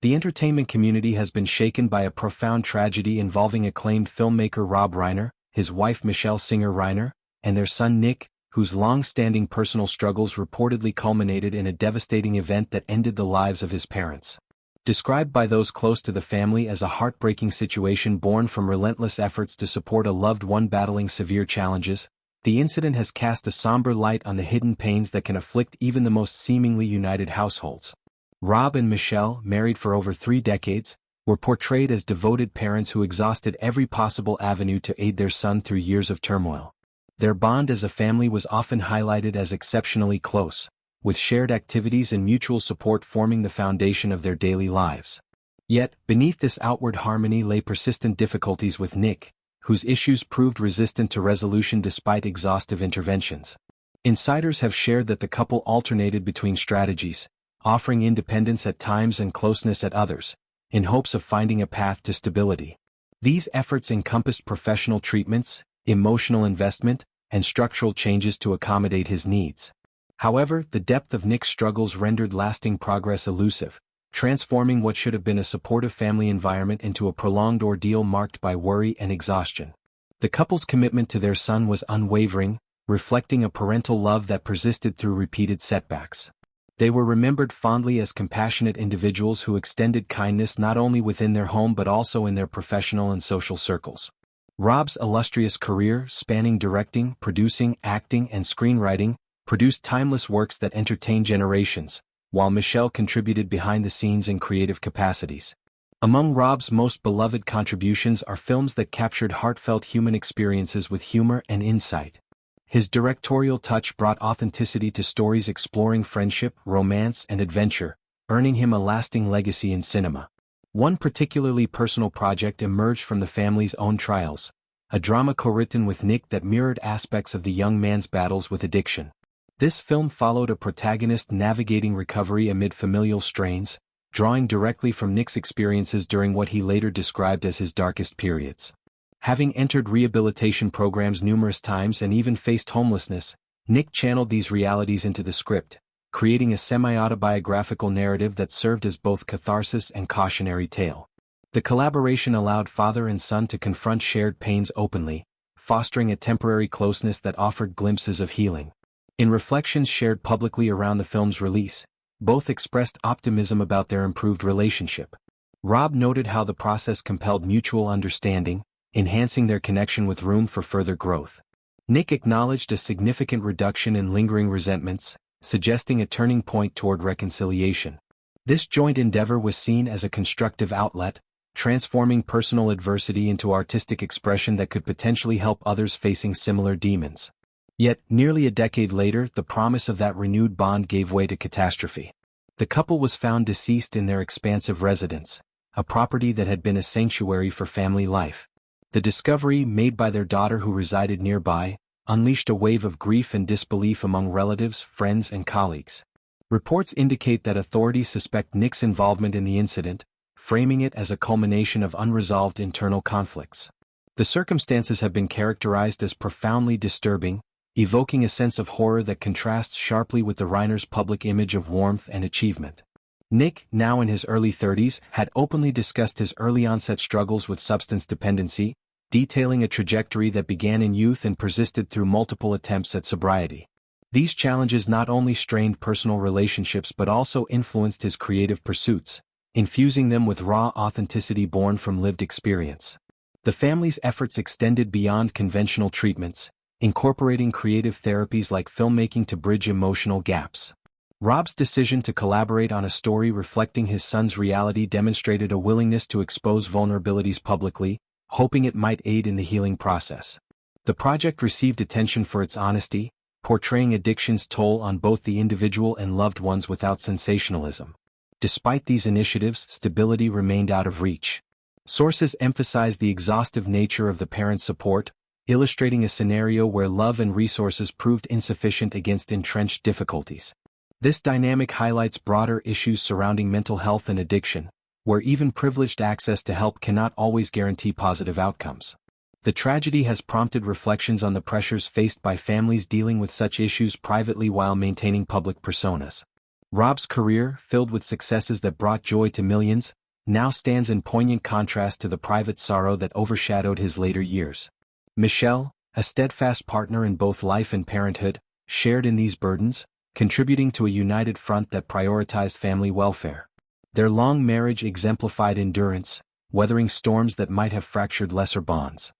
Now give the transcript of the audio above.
The entertainment community has been shaken by a profound tragedy involving acclaimed filmmaker Rob Reiner, his wife Michele Reiner, and their son Nick, whose long-standing personal struggles reportedly culminated in a devastating event that ended the lives of his parents. Described by those close to the family as a heartbreaking situation born from relentless efforts to support a loved one battling severe challenges, the incident has cast a somber light on the hidden pains that can afflict even the most seemingly united households. Rob and Michele, married for over 3 decades, were portrayed as devoted parents who exhausted every possible avenue to aid their son through years of turmoil. Their bond as a family was often highlighted as exceptionally close, with shared activities and mutual support forming the foundation of their daily lives. Yet, beneath this outward harmony lay persistent difficulties with Nick, whose issues proved resistant to resolution despite exhaustive interventions. Insiders have shared that the couple alternated between strategies, offering independence at times and closeness at others, in hopes of finding a path to stability. These efforts encompassed professional treatments, emotional investment, and structural changes to accommodate his needs. However, the depth of Nick's struggles rendered lasting progress elusive, transforming what should have been a supportive family environment into a prolonged ordeal marked by worry and exhaustion. The couple's commitment to their son was unwavering, reflecting a parental love that persisted through repeated setbacks. They were remembered fondly as compassionate individuals who extended kindness not only within their home but also in their professional and social circles. Rob's illustrious career, spanning directing, producing, acting, and screenwriting, produced timeless works that entertained generations, while Michele contributed behind the scenes in creative capacities. Among Rob's most beloved contributions are films that captured heartfelt human experiences with humor and insight. His directorial touch brought authenticity to stories exploring friendship, romance, and adventure, earning him a lasting legacy in cinema. One particularly personal project emerged from the family's own trials, a drama co-written with Nick that mirrored aspects of the young man's battles with addiction. This film followed a protagonist navigating recovery amid familial strains, drawing directly from Nick's experiences during what he later described as his darkest periods. Having entered rehabilitation programs numerous times and even faced homelessness, Nick channeled these realities into the script, creating a semi-autobiographical narrative that served as both catharsis and cautionary tale. The collaboration allowed father and son to confront shared pains openly, fostering a temporary closeness that offered glimpses of healing. In reflections shared publicly around the film's release, both expressed optimism about their improved relationship. Rob noted how the process compelled mutual understanding, enhancing their connection with room for further growth. Nick acknowledged a significant reduction in lingering resentments, suggesting a turning point toward reconciliation. This joint endeavor was seen as a constructive outlet, transforming personal adversity into artistic expression that could potentially help others facing similar demons. Yet, nearly a decade later, the promise of that renewed bond gave way to catastrophe. The couple was found deceased in their expansive residence, a property that had been a sanctuary for family life. The discovery, made by their daughter who resided nearby, unleashed a wave of grief and disbelief among relatives, friends, and colleagues. Reports indicate that authorities suspect Nick's involvement in the incident, framing it as a culmination of unresolved internal conflicts. The circumstances have been characterized as profoundly disturbing, evoking a sense of horror that contrasts sharply with the Reiners' public image of warmth and achievement. Nick, now in his early 30s, had openly discussed his early-onset struggles with substance dependency, detailing a trajectory that began in youth and persisted through multiple attempts at sobriety. These challenges not only strained personal relationships but also influenced his creative pursuits, infusing them with raw authenticity born from lived experience. The family's efforts extended beyond conventional treatments, incorporating creative therapies like filmmaking to bridge emotional gaps. Rob's decision to collaborate on a story reflecting his son's reality demonstrated a willingness to expose vulnerabilities publicly, hoping it might aid in the healing process. The project received attention for its honesty, portraying addiction's toll on both the individual and loved ones without sensationalism. Despite these initiatives, stability remained out of reach. Sources emphasize the exhaustive nature of the parents' support, illustrating a scenario where love and resources proved insufficient against entrenched difficulties. This dynamic highlights broader issues surrounding mental health and addiction, where even privileged access to help cannot always guarantee positive outcomes. The tragedy has prompted reflections on the pressures faced by families dealing with such issues privately while maintaining public personas. Rob's career, filled with successes that brought joy to millions, now stands in poignant contrast to the private sorrow that overshadowed his later years. Michele, a steadfast partner in both life and parenthood, shared in these burdens, contributing to a united front that prioritized family welfare. Their long marriage exemplified endurance, weathering storms that might have fractured lesser bonds.